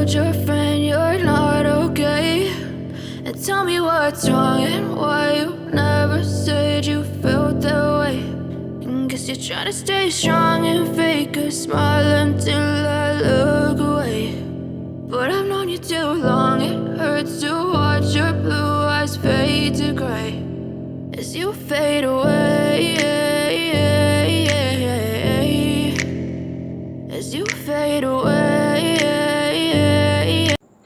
told your friend you're not okay, and tell me what's wrong and why you never said you felt that way. And guess you're trying to stay strong and fake a smile until I look away. But I've known you too long, it hurts to watch your blue eyes fade to gray as you fade away, as you fade away.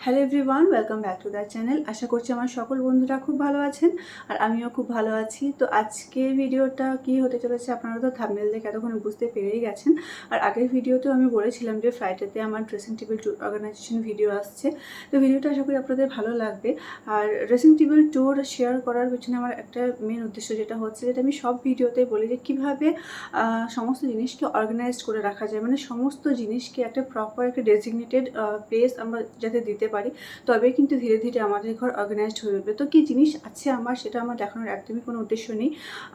Hello everyone, welcome back to the channel. আশা করছি আমার সকল বন্ধুরা খুব ভালো আছেন আর আমিও খুব ভালো আছি। তো আজকের ভিডিওটা কি হতে চলেছে আপনারা তো থাম্বনেল দেখে এতক্ষণ বুঝতে পেরেই গেছেন। আর আগের ভিডিওতেও আমি বলেছিলাম যে ফ্রাইডেতে আমার dressing table tour organisation video আসছে। তো ভিডিওটা আশা করি আপনাদের ভালো লাগবে। আর ড্রেসিং টেবিল ট্যুর শেয়ার করার পেছনে আমার একটা মেন উদ্দেশ্য যেটা হচ্ছে, যেটা আমি সব ভিডিওতে বলি, যে কীভাবে সমস্ত জিনিসকে অর্গানাইজড করে রাখা যায়, মানে সমস্ত জিনিসকে একটা প্রপার একটা ডেজিগনেটেড প্লেস আমরা যাতে দিতে পারি, তবে কিন্তু ধীরে ধীরে আমাদের ঘর অর্গানাইজড হয়ে উঠবে। তো কী জিনিস আছে আমার, সেটা আমার দেখানোর একদমই কোনো উদ্দেশ্য নেই।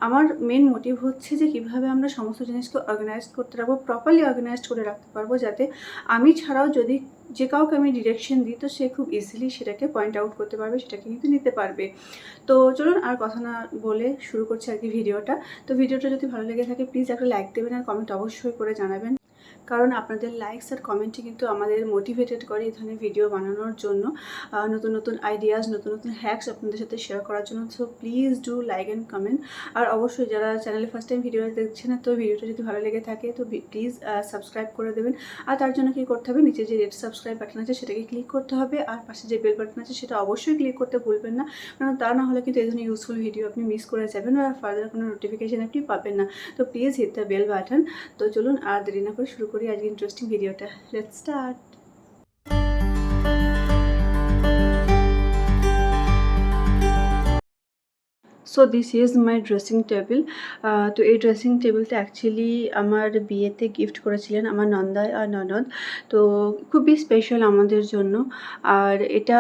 আমার মেন মোটিভ হচ্ছে যে কীভাবে আমরা সমস্ত জিনিসকে অর্গানাইজড করতে পারবো, প্রপারলি অর্গানাইজড করে রাখতে পারবো, যাতে আমি ছাড়াও যদি যে কাউকে আমি ডিরেকশন দিই তো সে খুব ইজিলি সেটাকে পয়েন্ট আউট করতে পারবে, সেটাকে কিন্তু নিতে পারবে। তো চলুন আর কথা না বলে শুরু করছি আর কি ভিডিওটা। তো ভিডিওটা যদি ভালো লেগে থাকে প্লিজ একটা লাইক দেবেন আর কমেন্ট অবশ্যই করে জানাবেন, কারণ আপনাদের লাইকস আর কমেন্টই কিন্তু আমাদের মোটিভেটেড করে এই ধরনের ভিডিও বানানোর জন্য, নতুন নতুন আইডিয়াস, নতুন নতুন হ্যাকস আপনাদের সাথে শেয়ার করার জন্য। So please do like and comment. আর অবশ্যই যারা চ্যানেলে ফার্স্ট টাইম ভিডিও দেখছেন, তো ভিডিওটা যদি ভালো লেগে থাকে তো প্লিজ সাবস্ক্রাইব করে দেবেন। আর তার জন্য কী করতে হবে, নিচে যে রেড সাবস্ক্রাইব বাটন আছে সেটাকে ক্লিক করতে হবে, আর পাশে যে বেল বাটন আছে সেটা অবশ্যই ক্লিক করতে ভুলবেন না, কারণ তা না হলে কিন্তু এই ধরনের ইউজফুল ভিডিও আপনি মিস করে যাবেন আর ফার্দার কোনো নোটিফিকেশান আপনি পাবেন না। তো please hit the bell button. তো চলুন আর দেরি না করে শুরু করি আজকে ইন্টারেস্টিং ভিডিওটা। Let's start. So this is my dressing table. তো এই ড্রেসিং টেবিলটা অ্যাকচুয়ালি আমার বিয়েতে গিফট করেছিলেন আমার নন্দায় আর ননদ। তো খুবই স্পেশাল আমাদের জন্য। আর এটা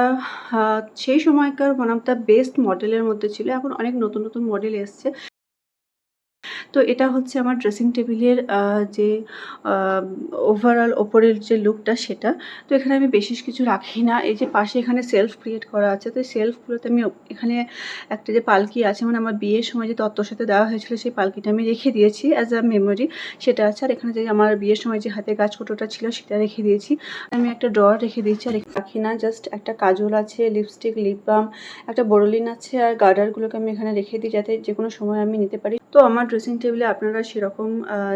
সেই সময়কার ওয়ান অফ দ্য বেস্ট মডেলের মধ্যে ছিল। এখন অনেক নতুন নতুন মডেল এসছে। তো এটা হচ্ছে আমার ড্রেসিং টেবিলের যে ওভারঅল ওপরের যে লুকটা সেটা। তো এখানে আমি বেশি কিছু রাখি না। এই যে পাশে এখানে সেলফ ক্রিয়েট করা আছে, তো সেলফগুলোতে আমি এখানে একটা যে পালকি আছে, মানে আমার বিয়ের সময় যে তত্ত্বর সাথে দেওয়া হয়েছিল সেই পালকিটা আমি রেখে দিয়েছি অ্যাজ আ মেমোরি, সেটা আছে। আর এখানে যে আমার বিয়ের সময় যে হাতে কাজ কোটোটা ছিল সেটা রেখে দিয়েছি। আমি একটা ড্রয়ার রেখে দিয়েছি, আর রাখি না। জাস্ট একটা কাজল আছে, লিপস্টিক, লিপ বাম, একটা বোরোলিন আছে, আর গার্ডারগুলোকে আমি এখানে রেখে দিই যাতে যে কোনো সময় আমি নিতে পারি। তো আমার ড্রেসিং টেবিলে আপনারা সেরকম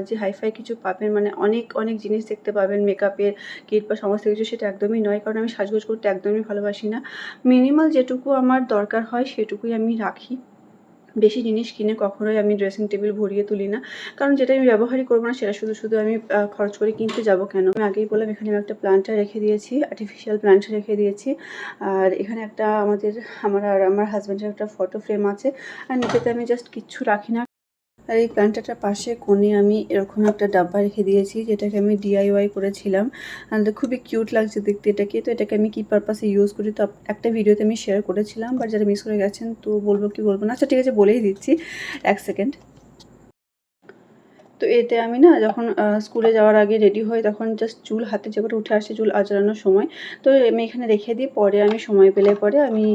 যে হাইফাই কিছু পাবেন, মানে অনেক অনেক জিনিস দেখতে পাবেন, মেকআপের কিট বা সমস্ত কিছু, সেটা একদমই নয়, কারণ আমি সাজগোজ করতে একদমই ভালোবাসি না। মিনিমাল যেটুকু আমার দরকার হয় সেটুকুই আমি রাখি। বেশি জিনিস কিনে কখনোই আমি ড্রেসিং টেবিল ভরিয়ে তুলি না, কারণ যেটা আমি ব্যবহারই করবো না সেটা শুধু শুধু আমি খরচ করে কিনতে যাব কেন। আমি আগেই বললাম এখানে আমি একটা প্ল্যান্টার রেখে দিয়েছি, আর্টিফিশিয়াল প্ল্যান্টার রেখে দিয়েছি। আর এখানে একটা আমার আর আমার হাজব্যান্ডের একটা ফটো ফ্রেম আছে। আর নিচেতে আমি জাস্ট কিচ্ছু রাখি না। আর এই প্ল্যান্টারটার পাশে কোণে আমি এরকম একটা ডাব্বা রেখে দিয়েছি, যেটাকে আমি DIY করেছিলাম। আর খুবই কিউট লাগছে দেখতে এটাকে। তো এটাকে আমি কী পারপাসে ইউজ করি তো একটা ভিডিওতে আমি শেয়ার করেছিলাম, বাট যারা মিস করে গেছেন তো বলবো কি বলবো না, আচ্ছা ঠিক আছে বলেই দিচ্ছি, এক সেকেন্ড। তো এতে আমি না যখন স্কুলে যাওয়ার আগে রেডি হই তখন জাস্ট চুল হাতে যে করে উঠে আসে চুল আঁচড়ানোর সময়, তো আমি এখানে রেখে দিই। পরে আমি সময় পেলে পরে আমি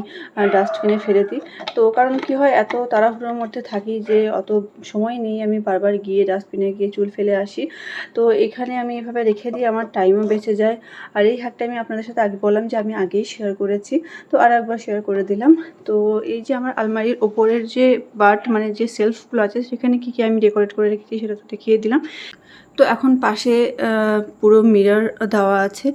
ডাস্টবিনে ফেলে দিই। তো কারণ কি হয়, এত তাড়াহুড়োর মধ্যে থাকি যে অত সময় নেই আমি বারবার গিয়ে ডাস্টবিনে গিয়ে চুল ফেলে আসি। তো এখানে আমি এভাবে রেখে দিই, আমার টাইমও বেঁচে যায়। আর এই হ্যাকটা আমি আপনাদের সাথে আগে বললাম যে আমি আগেই শেয়ার করেছি, তো আর একবার শেয়ার করে দিলাম। তো এই যে আমার আলমারির ওপরের যে মানে যে সেলফগুলো আছে সেখানে কী কী আমি ডেকোরেট করে রেখেছি সেটা তো দেখিয়ে দিলাম। তো এখন পাশে পুরো মিরর দেওয়া আছে,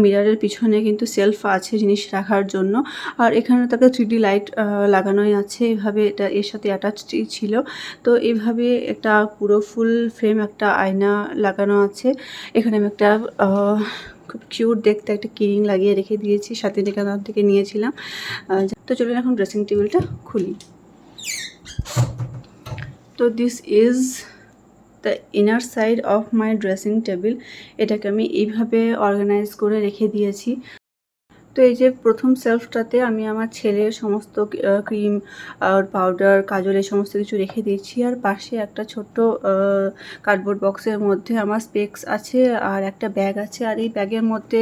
মিররের পিছনে কিন্তু সেলফ আছে জিনিস রাখার জন্য। আর এখানে তাকে 3D লাইট লাগানোই আছে, এভাবে এটা এর সাথে অ্যাটাচডই ছিল। তো এইভাবে একটা পুরো ফুল ফ্রেম একটা আয়না লাগানো আছে। এখানে আমি একটা খুব কিউট দেখতে একটা কিরিং লাগিয়ে রেখে দিয়েছি, শান্তিনিকেতন থেকে নিয়েছিলাম। তো চলুন এখন ড্রেসিং টেবিলটা খুলি। তো this is the inner side of my dressing table. এটাকে আমি এইভাবে অর্গানাইজ করে রেখে দিয়েছি। তো তো এই যে প্রথম সেলফটাতে আমি আমার ছেলের সমস্ত ক্রিম আর পাউডার, কাজল এই সমস্ত কিছু রেখে দিয়েছি। আর পাশে একটা ছোট্ট কার্ডবোর্ড বক্সের মধ্যে আমার স্পেক্স আছে আর একটা ব্যাগ আছে। আর এই ব্যাগের মধ্যে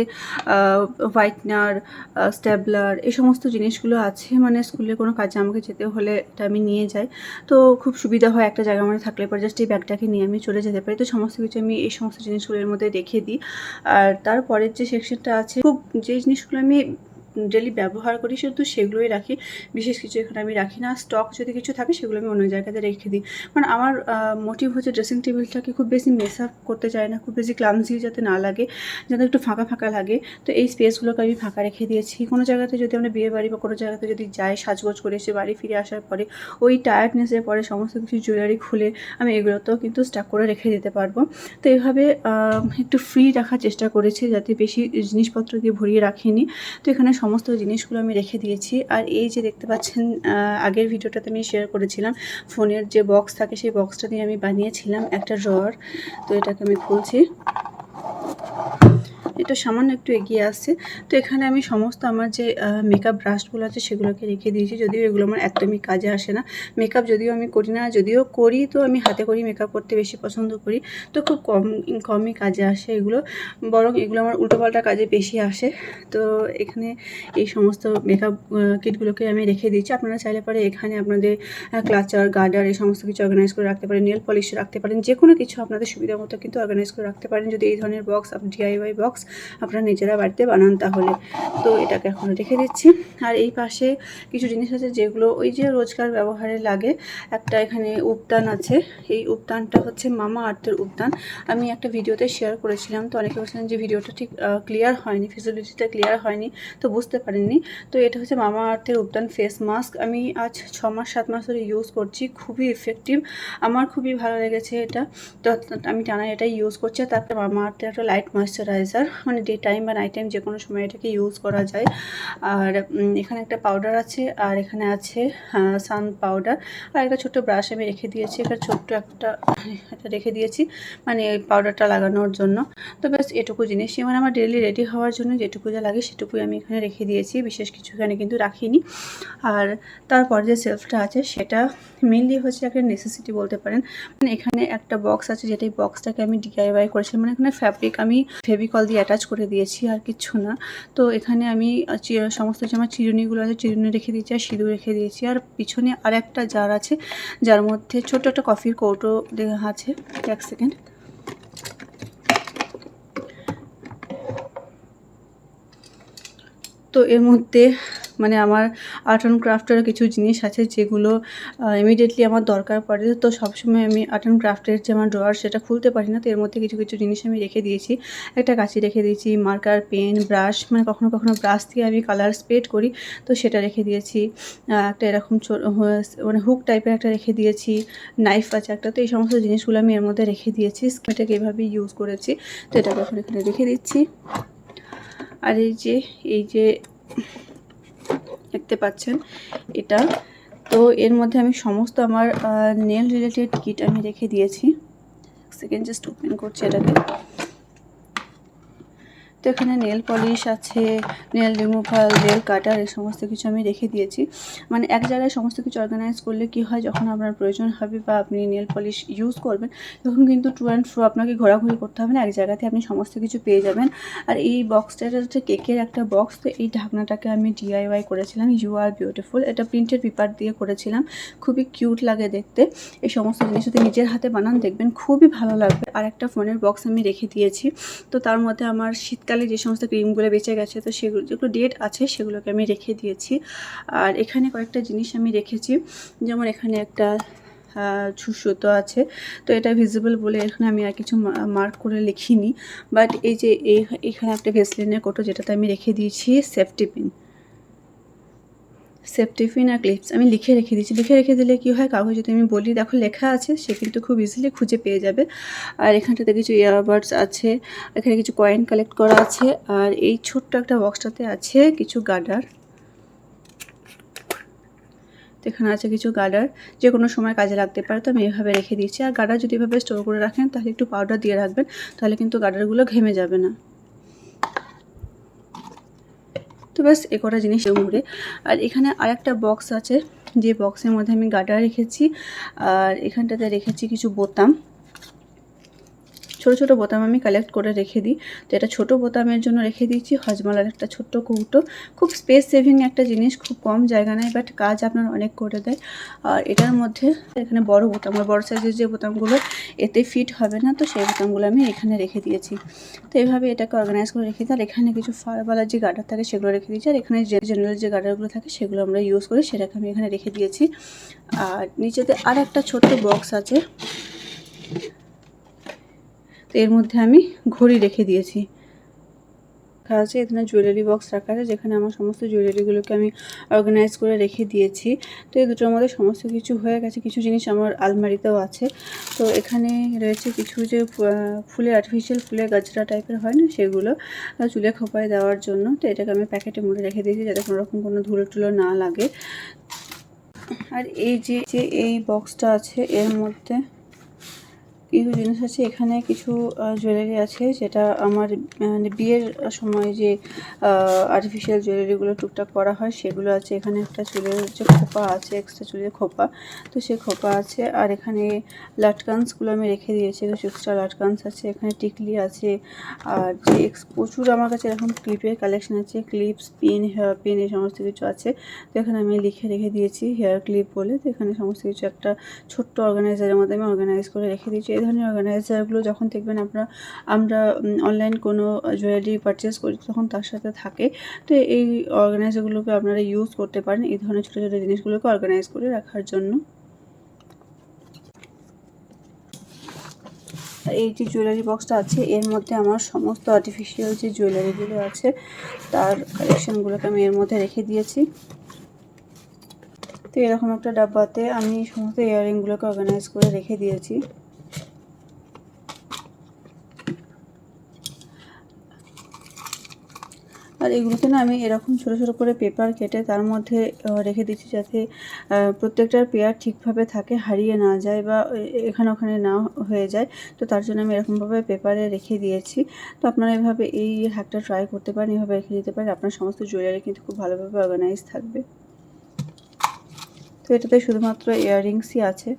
হোয়াইটনার, স্টেবলার এই সমস্ত জিনিসগুলো আছে। মানে স্কুলে কোনো কাজে আমাকে যেতে হলে এটা আমি নিয়ে যাই, তো খুব সুবিধা হয় একটা জায়গা মানে থাকলে পরে জাস্ট এই ব্যাগটাকে নিয়ে আমি চলে যেতে পারি। তো সমস্ত কিছু আমি এই সমস্ত জিনিসগুলোর মধ্যে রেখে দিই। আর তারপরের যে সেকশনটা আছে, খুব যে জিনিসগুলো আমি ডেলি ব্যবহার করি শুধু সেগুলোই রাখি, বিশেষ কিছু এখানে আমি রাখি না। স্টক যদি কিছু থাকে সেগুলো আমি অন্য জায়গাতে রেখে দিই। কারণ আমার মোটিভ হচ্ছে ড্রেসিং টেবিলটাকে খুব বেশি মেস আপ করতে চাই না, খুব বেশি ক্লামজি যাতে না লাগে, যাতে একটু ফাঁকা ফাঁকা লাগে। তো এই স্পেসগুলোকে আমি ফাঁকা রেখে দিয়েছি। কোনো জায়গাতে যদি আমরা বিয়ে বাড়ি বা কোনো জায়গাতে যদি যাই সাজগোজ করে এসে বাড়ি ফিরে আসার পরে ওই টায়ার্ডনেসের পরে সমস্ত কিছু জুয়েলারি খুলে আমি এগুলোতেও কিন্তু স্টাক করে রেখে দিতে পারবো। তো এইভাবে একটু ফ্রি রাখার চেষ্টা করেছি, যাতে বেশি জিনিসপত্র দিয়ে ভরিয়ে রাখিনি। তো এখানে সমস্ত জিনিসগুলো আমি রেখে দিয়েছি। আর এই যে দেখতে পাচ্ছেন, আগের ভিডিওটাতে আমি শেয়ার করেছিলাম ফোনের যে বক্স থাকে সেই বক্সটা দিয়ে আমি বানিয়েছিলাম একটা ড্রয়ার। তো এটাকে আমি খুলছি, এটা সামান্য একটু এগিয়ে আসছে। তো এখানে আমি সমস্ত আমার যে মেকআপ ব্রাশগুলো আছে সেগুলোকে রেখে দিয়েছি, যদিও এগুলো আমার একদমই কাজে আসে না। মেকআপ যদিও আমি করি না, যদিও করি তো আমি হাতে করি মেকআপ করতে বেশি পছন্দ করি, তো খুব কমই কাজে আসে এগুলো, বরং এগুলো আমার উল্টোপাল্টা কাজে বেশি আসে। তো এখানে এই সমস্ত মেকআপ কিটগুলোকে আমি রেখে দিয়েছি। আপনারা চাইলে পরে এখানে আপনাদের ক্লাচার, গার্ডার এই সমস্ত কিছু অর্গানাইজ করে রাখতে পারেন, নেল পলিশ রাখতে পারেন, যে কোনো কিছু আপনাদের সুবিধা মতো কিন্তু অর্গানাইজ করে রাখতে পারেন যদি এই ধরনের বক্স, DIY বক্স আপনারা নিজেরা বাড়িতে বানান তাহলে। তো এটাকে এখন রেখে দিচ্ছি। আর এই পাশে কিছু জিনিস আছে যেগুলো ওই যে রোজকার ব্যবহারে লাগে। একটা এখানে উপদান আছে, এই উপদানটা হচ্ছে মামা আর্থের উপদান। আমি একটা ভিডিওতে শেয়ার করেছিলাম, তো অনেকে বলছিলেন যে ভিডিওটা ঠিক ক্লিয়ার হয়নি, ফিজিবিলিটিটা ক্লিয়ার হয়নি, তো বুঝতে পারেননি। তো এটা হচ্ছে মামা আর্থের উপদান ফেস মাস্ক। আমি আজ 6 মাস 7 মাস ধরে ইউজ করছি, খুবই ইফেক্টিভ, আমার খুবই ভালো লেগেছে এটা। তো আমি টানা এটাই ইউজ করছি। তারপরে মামা আর্থের একটা লাইট ময়েশ্চারাইজার, মানে ডে টাইম বা নাইট টাইম যে কোনো সময় এটাকে ইউজ করা যায়। আর এখানে একটা পাউডার আছে, আর এখানে আছে সান পাউডার, আর একটা ছোট্ট ব্রাশ আমি রেখে দিয়েছি, একটা ছোট্ট একটা রেখে দিয়েছি মানে পাউডারটা লাগানোর জন্য। তো ব্যাস এটুকু জিনিসই মানে আমার ডেলি রেডি হওয়ার জন্য যেটুকু যা লাগে সেটুকুই আমি এখানে রেখে দিয়েছি, বিশেষ কিছু এখানে কিন্তু রাখিনি। আর তারপর যে সেলফটা আছে সেটা মেনলি হচ্ছে একটা নেসেসিটি বলতে পারেন। মানে এখানে একটা বক্স আছে, যেটা এই বক্সটাকে আমি DIY করেছিলাম, মানে এখানে ফ্যাব্রিক আমি ফেভিকল দিয়ে অ্যাটাচ করে দিয়েছি আর কিচ্ছু না। তো এখানে আমি সমস্ত যে আমার চিরুনিগুলো আছে চিরুনি রেখে দিয়েছি, আর সিঁদুর রেখে দিয়েছি। আর পিছনে আর একটা জার আছে, যার মধ্যে ছোট্ট একটা কফির কৌটো দেওয়া আছে। এক সেকেন্ড, তো এর মধ্যে মানে আমার আর্ট অ্যান্ড ক্রাফটের কিছু জিনিস আছে যেগুলো ইমিডিয়েটলি আমার দরকার পড়ে। তো সবসময় আমি আর্ট অ্যান্ড ক্রাফটের যে আমার ড্রয়ার সেটা খুলতে পারি না, তো এর মধ্যে কিছু কিছু জিনিস আমি রেখে দিয়েছি। একটা কাঁচি রেখে দিয়েছি, মার্কার, পেন, ব্রাশ, মানে কখনো কখনো ব্রাশ দিয়ে আমি কালার স্প্রেড করি, তো সেটা রেখে দিয়েছি। একটা এরকম মানে হুক টাইপের একটা রেখে দিয়েছি, নাইফ আছে একটা। তো এই সমস্ত জিনিসগুলো আমি এর মধ্যে রেখে দিয়েছি, এটাকে এভাবেই ইউজ করেছি। তো এটাকে এখন এখানে রেখে দিচ্ছি। আর এই যে দেখতে পাচ্ছেন এটা, তো এর মধ্যে আমি সমস্ত আমার নেল রিলেটেড কিট আমি রেখে দিয়েছি। সেকেন্ড জাস্ট ওপেন করছি এটাকে। তো এখানে নেল পলিশ আছে, নেল রিমুভাল, নেল কাটার, এই সমস্ত কিছু আমি রেখে দিয়েছি। মানে এক জায়গায় সমস্ত কিছু অর্গানাইজ করলে কি হয়, যখন আপনার প্রয়োজন হবে বা আপনি নেল পলিশ ইউজ করবেন তখন কিন্তু টু অ্যান্ড ফ্রো আপনাকে ঘোরাঘুরি করতে হবে না, এক জায়গাতে আপনি সমস্ত কিছু পেয়ে যাবেন। আর এই বক্সটা হচ্ছে কেকের একটা বক্স। তো এই ঢাকনাটাকে আমি DIY করেছিলাম, ইউ আর বিউটিফুল, এটা প্রিন্টেড পেপার দিয়ে করেছিলাম, খুবই কিউট লাগে দেখতে। এই সমস্ত জিনিস যদি নিজের হাতে বানান দেখবেন খুবই ভালো লাগবে। আর একটা ফোনের বক্স আমি রেখে দিয়েছি, তো তার মধ্যে আমার শীতকালে যে সমস্ত ক্রিমগুলো বেঁচে গেছে তো সেগুলো যেগুলো ডেট আছে সেগুলোকে আমি রেখে দিয়েছি। আর এখানে কয়েকটা জিনিস আমি রেখেছি, যেমন এখানে একটা সুতো আছে, তো এটা ভিজিবল বলে এখানে আমি আর কিছু মার্ক করে লিখিনি। বাট এই যে এখানে একটা ভেসলিনের কোটো, যেটাতে আমি রেখে দিয়েছি সেফটি পিন আর ক্লিপস আমি লিখে রেখে দিয়েছি। লিখে রেখে দিলে কি হয়, কাউকে যদি আমি বলি দেখো লেখা আছে, সে কিন্তু খুব ইজিলি খুঁজে পেয়ে যাবে। আর এখানটাতে কিছু ইয়ারবাডস আছে, এখানে কিছু কয়েন কালেক্ট করা আছে, আর এই ছোট্ট একটা বক্সটাতে আছে কিছু গার্ডার। এখানে আছে কিছু গার্ডার, যে কোনো সময় কাজে লাগতে পারে, তো আমি এইভাবে রেখে দিয়েছি। আর গার্ডার যদি এভাবে স্টোর করে রাখেন তাহলে একটু পাউডার দিয়ে রাখবেন, তাহলে কিন্তু গার্ডারগুলো ঘেমে যাবে না। তো ব্যাস এ কটা জিনিস ঘুরে। আর এখানে আরেকটা বক্স আছে, যে বক্সের মধ্যে আমি গার্ডার রেখেছি, আর এখানটাতে রেখেছি কিছু বোতাম, ছোট ছোট বোতাম আমি কালেক্ট করে রেখে দিই। তো এটা ছোট বোতামের জন্য রেখে দিয়েছি হজমালার একটা ছোট্ট কৌটো, খুব স্পেস সেভিং একটা জিনিস, খুব কম জায়গা নেয় বাট কাজ আপনার অনেক করে দেয়। আর এটার মধ্যে এখানে বড় বোতাম, বড় সাইজের যে বোতামগুলো এতে ফিট হবে না, তো সেই বোতামগুলো আমি এখানে রেখে দিয়েছি। তো এইভাবে এটাকে অর্গানাইজ করে রেখে দিই। আর এখানে কিছু ফারওয়ালার যে গার্ডার থাকে সেগুলো রেখে দিয়েছি, আর এখানে যে জেনারেল যে গার্ডারগুলো থাকে সেগুলো আমরা ইউজ করি, সেটাকে আমি এখানে রেখে দিয়েছি। আর নিচেতে আর একটা ছোট্ট বক্স আছে, তো এর মধ্যে আমি ঘড়ি রেখে দিয়েছি। আছে এখানে জুয়েলারি বক্স রাখা আছে, যেখানে আমার সমস্ত জুয়েলারিগুলোকে আমি অর্গানাইজ করে রেখে দিয়েছি। তো এই দুটোর মধ্যে সমস্ত কিছু হয়ে গেছে, কিছু জিনিস আমার আলমারিতেও আছে। তো এখানে রয়েছে কিছু যে ফুলের আর্টিফিশিয়াল ফুলের গাজরা টাইপের হয় না, সেগুলো চুলে খোপায় দেওয়ার জন্য। তো এটাকে আমি প্যাকেটে মুড়ে রেখে দিয়েছি যাতে কোনো রকম কোনো ধুলো টুলো না লাগে। আর এই যে এই বক্সটা আছে, এর মধ্যে কিছু জিনিস আছে। এখানে কিছু জুয়েলারি আছে যেটা আমার মানে বিয়ের সময় যে আর্টিফিশিয়াল জুয়েলারিগুলো টুকটাক করা হয় সেগুলো আছে। এখানে একটা চুলের যে খোপা আছে, এক্সট্রা চুলের খোপা, তো সে খোপা আছে। আর এখানে লাটকান্সগুলো আমি রেখে দিয়েছি, কিছু এক্সট্রা লাটকান্স আছে। এখানে টিকলি আছে, আর যে প্রচুর আমার কাছে এরকম ক্লিপের কালেকশন আছে, ক্লিপস, পিন, হেয়ার পিন, এই সমস্ত কিছু আছে। তো এখানে আমি লিখে রেখে দিয়েছি হেয়ার ক্লিপ বলে। তো এখানে সমস্ত কিছু একটা ছোট্ট অর্গানাইজারের মধ্যে আমি অর্গানাইজ করে রেখে দিয়েছি। এই ধরনের অর্গানাইজারগুলো যখন দেখবেন আমরা অনলাইন কোনো জুয়েলারি পারচেস করি তখন তার সাথে থাকে। তো এই অর্গানাইজারগুলোকে আপনারা ইউজ করতে পারেন এই ধরনের ছোটো ছোটো জিনিসগুলোকে অর্গানাইজ করে রাখার জন্য। এই যে জুয়েলারি বক্সটা আছে, এর মধ্যে আমার সমস্ত আর্টিফিশিয়াল যে জুয়েলারিগুলো আছে তার কালেকশানগুলোকে আমি এর মধ্যে রেখে দিয়েছি। তো এরকম একটা ডাব্বাতে আমি সমস্ত ইয়াররিংগুলোকে অর্গানাইজ করে রেখে দিয়েছি। আর এগুলোকে না আমি এরকম ছোটো ছোটো করে পেপার কেটে তার মধ্যে রেখে দিচ্ছি যাতে প্রত্যেকটার পেয়ার ঠিকভাবে থাকে, হারিয়ে না যায় বা এখানে ওখানে না হয়ে যায়। তো তার জন্য আমি এরকমভাবে পেপারে রেখে দিয়েছি। তো আপনারা এভাবে এই হ্যাকটা ট্রাই করতে পারেন, এভাবে রেখে দিতে পারেন, আপনার সমস্ত জুয়েলারি কিন্তু খুব ভালোভাবে অর্গানাইজ থাকবে। তো এটাতে শুধুমাত্র ইয়াররিংসই আছে।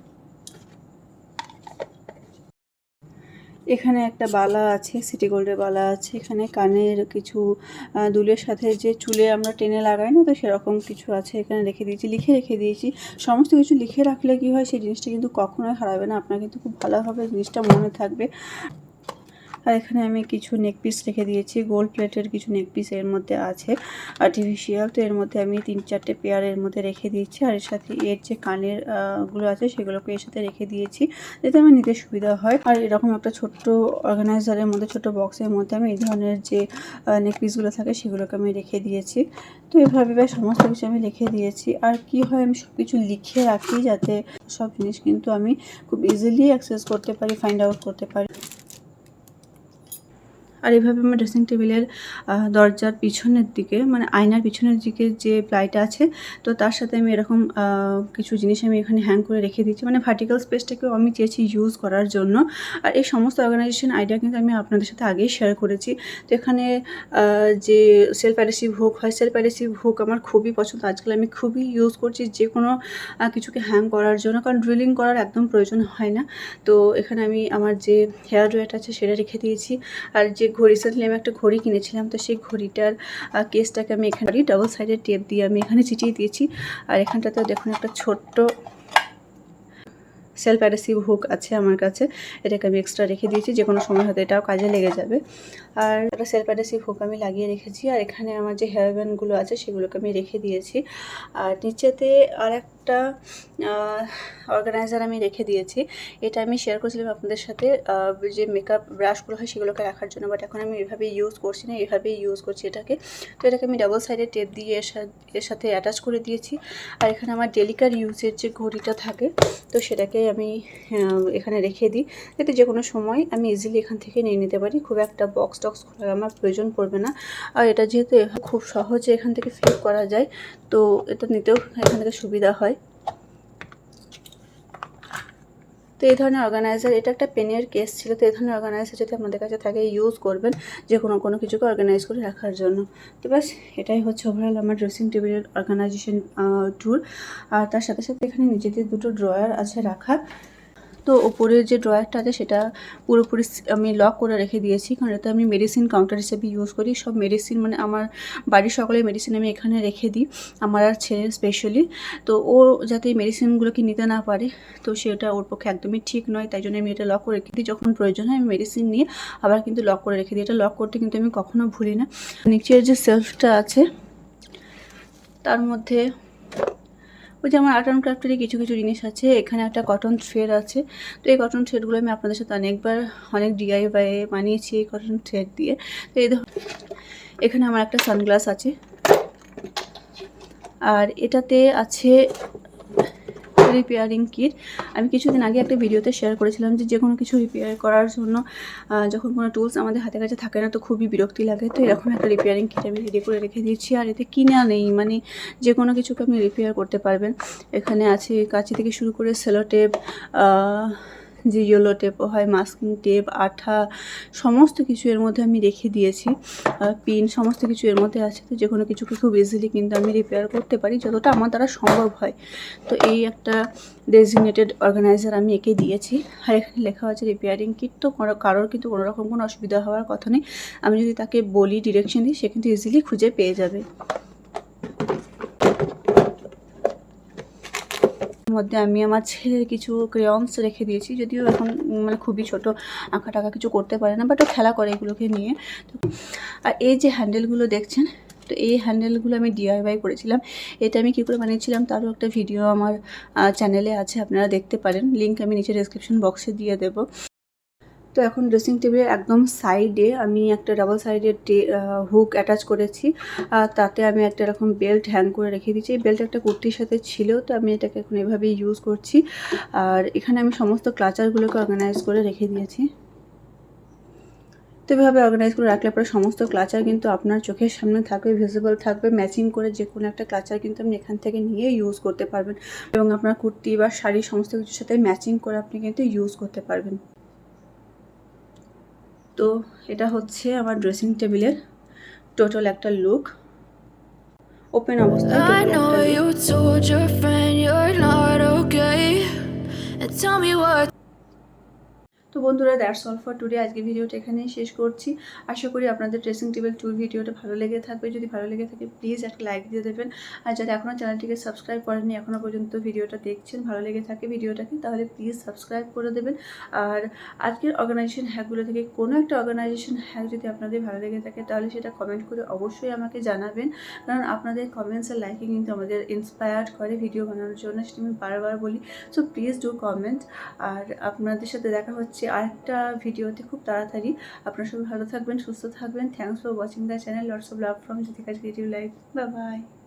এখানে একটা বালা আছে, সিটি গোল্ডের বালা আছে। এখানে কানের কিছু দুলের সাথে যে চুলে আমরা টেনে লাগাই না, তো সেরকম কিছু আছে এখানে রেখে দিয়েছি, লিখে রেখে দিয়েছি। সমস্ত কিছু লিখে রাখলে কি হয়, সেই জিনিসটা কিন্তু কখনোই হারাবে না, আপনার কিন্তু খুব ভালোভাবে জিনিসটা মনে থাকবে। আর এখানে আমি কিছু নেকপিস রেখে দিয়েছি, গোল্ড প্লেটের কিছু নেকপিস এর মধ্যে আছে আর্টিফিশিয়াল। তো এর মধ্যে আমি 3-4টে পেয়ার এর মধ্যে রেখে দিয়েছি। আর এর সাথে এর যে কানের গুলো আছে সেগুলোকে এর সাথে রেখে দিয়েছি যাতে আমার নিতে সুবিধা হয়। আর এরকম একটা ছোট্ট অর্গানাইজারের মধ্যে, ছোট বক্সের মধ্যে আমি এই ধরনের যে নেকপিসগুলো থাকে সেগুলোকে আমি রেখে দিয়েছি। তো এভাবে সমস্ত কিছু আমি রেখে দিয়েছি। আর কি হয়, আমি সব কিছু লিখে রাখি যাতে সব জিনিস কিন্তু আমি খুব ইজিলি অ্যাক্সেস করতে পারি, ফাইন্ড আউট করতে পারি। আর এভাবে আমার ড্রেসিং টেবিলের দরজার পিছনের দিকে, মানে আয়নার পিছনের দিকে যে প্লাইটা আছে, তো তার সাথে আমি এরকম কিছু জিনিস আমি এখানে হ্যাং করে রেখে দিচ্ছি, মানে ভার্টিক্যাল স্পেসটাকেও আমি চেয়েছি ইউজ করার জন্য। আর এই সমস্ত অর্গানাইজেশন আইডিয়া কিন্তু আমি আপনাদের সাথে আগেই শেয়ার করেছি। তো এখানে যে সেলফ অ্যাডহেসিভ হুক হয়, সেলফ অ্যাডহেসিভ হুক আমার খুবই পছন্দ, আজকাল আমি খুবই ইউজ করছি যে কোনো কিছুকে হ্যাং করার জন্য, কারণ ড্রিলিং করার একদম প্রয়োজন হয় না। তো এখানে আমি আমার যে হেয়ার ড্রয়ারটা আছে সেটা রেখে দিয়েছি। আর যে রিসেন্টলি আমি একটা ঘড়ি কিনেছিলাম, তো সেই ঘড়িটার কেসটাকে আমি এখানে ডাবল সাইডের টেপ দিয়ে আমি এখানে চিটিয়ে দিয়েছি। আর এখানটাতেও দেখুন একটা ছোট্ট সেলফ অ্যাডহেসিভ হুক আছে আমার কাছে, এটাকে আমি এক্সট্রা রেখে দিয়েছি, যে কোনো সময় হয়তো এটাও কাজে লেগে যাবে। আর একটা সেলফ অ্যাডহেসিভ হুক আমি লাগিয়ে রেখেছি। আর এখানে আমার যে হেয়ার ব্যান্ডগুলো আছে সেগুলোকে আমি রেখে দিয়েছি। আর নিচেতে আর একটা অর্গানাইজার আমি রেখে দিয়েছি, এটা আমি শেয়ার করেছিলাম আপনাদের সাথে যে মেকআপ ব্রাশগুলো হয় সেগুলোকে রাখার জন্য, বাট এখন আমি এভাবে ইউজ করছি না, এভাবেই ইউজ করছি এটাকে। তো এটাকে আমি ডাবল সাইডের টেপ দিয়ে এর সাথে অ্যাটাচ করে দিয়েছি। আর এখানে আমার ডেলিকার ইউজের যে ঘড়িটা থাকে, তো সেটাকে আমি এখানে রেখে দিই যাতে যে কোনো সময় আমি ইজিলি এখান থেকে নিয়ে নিতে পারি, খুব একটা বক্স টক্স খোলার আমার প্রয়োজন পড়বে না। আর এটা যেহেতু খুব সহজে এখান থেকে ফ্লিপ করা যায়, তো এটা নিতেও এখান থেকে সুবিধা হয়। তো এই ধরনের অর্গানাইজার, এটা একটা পেনের কেস ছিল। তো এই ধরনের অর্গানাইজার যদি আপনাদের কাছে থাকে ইউজ করবেন যে কোনো কিছুকে অর্গানাইজ করে রাখার জন্য। তো ব্যাস এটাই হচ্ছে ওভারঅল আমার ড্রেসিং টেবিলের অর্গানাইজেশন ট্যুর। আর তার সাথে সাথে এখানে নিজেদের দুটো ড্রয়ার আছে রাখা। তো ওপরের যে ড্রয়ারটা আছে সেটা পুরোপুরি আমি লক করে রেখে দিয়েছি, কারণ এটা আমি মেডিসিন কাউন্টার হিসেবে ইউজ করি। সব মেডিসিন মানে আমার বাড়ির সকলের মেডিসিন আমি এখানে রেখে দিই, আমার আর ছেলের স্পেশালি। তো ও যাতে এই মেডিসিনগুলোকে নিতে না পারে, তো সেটা ওর পক্ষে একদমই ঠিক নয়, তাই জন্য আমি এটা লক করে রেখে দিই। যখন প্রয়োজন হয় আমি মেডিসিন নিয়ে আবার কিন্তু লক করে রেখে দিই। এটা লক করতে কিন্তু আমি কখনো ভুলি না। নিচের যে সেলফটা আছে তার মধ্যে ওই যে আমার আর্ট অ্যান্ড ক্রাফটেরই কিছু জিনিস আছে। এখানে একটা কটন থ্রেড আছে। তো এই কটন থ্রেডগুলো আমি আপনাদের সাথে অনেক DIY বানিয়েছি এই কটন থ্রেড দিয়ে। তো এই এখানে আমার একটা সানগ্লাস আছে, আর এটাতে আছে রিপেয়ারিং কিট। আমি কিছুদিন আগে একটা ভিডিওতে শেয়ার করেছিলাম যে কোনো কিছু রিপেয়ার করার জন্য যখন কোনো টুলস আমাদের হাতে কাছে থাকে না তো খুবই বিরক্তি লাগে। তো এরকম একটা রিপেয়ারিং কিট আমি রেডি করে রেখে দিয়েছি। আর এতে কিনা নেই, মানে যে কোনো কিছুকে আপনি রিপেয়ার করতে পারবেন। এখানে আছে কাঁচি থেকে শুরু করে সেলো টেপ, যে ইয়েলো টেপও হয়, মাস্কিং টেপ, আঠা, সমস্ত কিছু এর মধ্যে আমি রেখে দিয়েছি। পিন সমস্ত কিছু এর মধ্যে আছে। তো যে কোনো কিছুকে খুব ইজিলি কিন্তু আমি রিপেয়ার করতে পারি যতটা আমার দ্বারা সম্ভব হয়। তো এই একটা ডেজিগনেটেড অর্গানাইজার আমি একে দিয়েছি। আর এখানে লেখা আছে রিপেয়ারিং কিট। তো কারোর কিন্তু কোনো রকম কোনো অসুবিধা হওয়ার কথা নেই। আমি যদি তাকে বলি, ডিরেকশন দিই, সে কিন্তু ইজিলি খুঁজে পেয়ে যাবে। মধ্যে আমি আমার ছেলের কিছু ক্রেয়ন্স রেখে দিয়েছি, যদিও এখন মানে খুবই ছোট, আঁকা টাকা কিছু করতে পারে না, বাট ও খেলা করে এগুলোকে নিয়ে। আর এই যে হ্যান্ডেলগুলো দেখছেন, তো এই হ্যান্ডেলগুলো আমি DIY করেছিলাম। এটা আমি কী করে বানিয়েছিলাম তারও একটা ভিডিও আমার চ্যানেলে আছে, আপনারা দেখতে পারেন। লিঙ্ক আমি নিচে ডেসক্রিপশন বক্সে দিয়ে দেবো। তো এখন ড্রেসিং টেবিলের একদম সাইডে আমি একটা ডাবল সাইডের হুক অ্যাটাচ করেছি। তাতে আমি একটা এরকম বেল্ট হ্যাং করে রেখে দিয়েছি। এই বেল্ট একটা কুর্তির সাথে ছিল, তো আমি এটাকে এখন এভাবেই ইউজ করছি। আর এখানে আমি সমস্ত ক্লাচারগুলোকে অর্গানাইজ করে রেখে দিয়েছি। তো এভাবে অর্গানাইজ করে রাখলে পরে সমস্ত ক্লাচার কিন্তু আপনার চোখের সামনে থাকবে, ভিজিবল থাকবে। ম্যাচিং করে যে কোনো একটা ক্লাচার কিন্তু আপনি এখান থেকে নিয়ে ইউজ করতে পারবেন, এবং আপনার কুর্তি বা শাড়ি সমস্ত কিছুর সাথে ম্যাচিং করে আপনি কিন্তু ইউজ করতে পারবেন। তো এটা হচ্ছে আমার ড্রেসিং টেবিলের টোটাল একটা লুক, ওপেন অবস্থায় টোটাল একটা লুক। তো বন্ধুরা, দ্যাটস অল ফর টুডে। আজকে ভিডিওটা এখানেই শেষ করছি। আশা করি আপনাদের ড্রেসিং টেবিল ট্যুর ভিডিওটা ভালো লেগে থাকবে। যদি ভালো লেগে থাকে প্লিজ একটা লাইক দিয়ে দেবেন। আর যারা এখনও চ্যানেলটিকে সাবস্ক্রাইব করেননি, এখনও পর্যন্ত ভিডিওটা দেখছেন, ভালো লেগে থাকে ভিডিওটাকে, তাহলে প্লিজ সাবস্ক্রাইব করে দেবেন। আর আজকের অর্গানাইজেশন হ্যাকগুলো থেকে কোনো একটা অর্গানাইজেশন হ্যাক যদি আপনাদের ভালো লেগে থাকে তাহলে সেটা কমেন্ট করে অবশ্যই আমাকে জানাবেন, কারণ আপনাদের কমেন্টস আর লাইকে কিন্তু আমাদের ইন্সপায়ার্ড করে ভিডিও বানানোর জন্য, সেটা আমি বারবার বলি। So please do comment. আর আপনাদের সাথে দেখা হচ্ছে আরেকটা ভিডিওতে খুব তাড়াতাড়ি। আপনারা সবাই ভালো থাকবেন, সুস্থ থাকবেন। Thanks for watching the channel. Lots of love from Jyotika's creative life. Bye by.